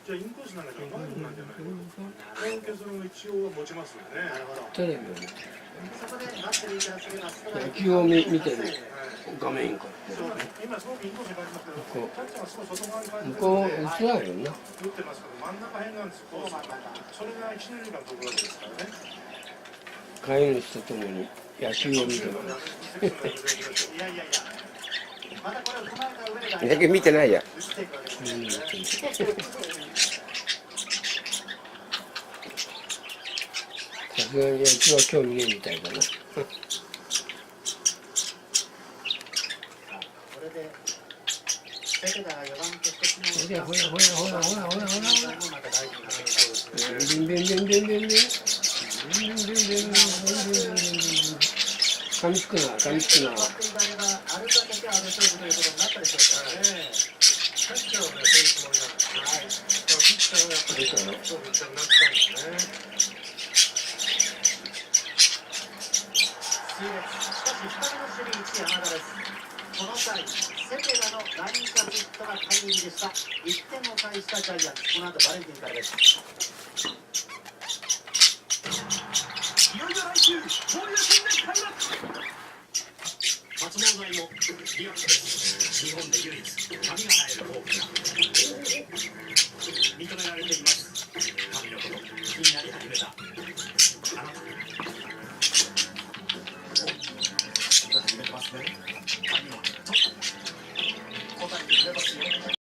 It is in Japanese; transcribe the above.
じゃあインコースなんかじゃファウルなんじゃないの。その一応は持ちますよね。テレビを見てそこでバッテリーからすればストライク野球を見てる画面か今すごくインコースに変えてますけど、キャッチャーがすごい外側に変えて向こう打つやろな打ってますけど、真ん中辺なんですよ。それが一二塁間のところですからね。飼い主とともに野球を見てるいやいやいやまたこれを踏まえた上で野球見てないや打っていくわけですね。さすがに野球は興味ねえみたいだなこれでセケダが4番として機能ほらほらほらほらほらほらほらまた大事になってくる。ビンビンビンビンビンビンビンビンビンビンビンビンビンビンビン噛みつくな噛みつくなバッテリーがあればあるだけである勝負ということになったでしょうからね。キャッチャーはね、そういうつもりなんですよ。はい。ピッチャーはやっぱり勝負になったんですね。しかし2人の守備位置山田です。この回セケダのラインカツヒットがタイムリーでした。1点を返したジャイアンツ。この後バレンティンからです。いよいよ来週、交流戦で開幕。発毛剤もリアクションです。日本で唯一髪が生えるフォークが認められています。髪のこと気になり始めた。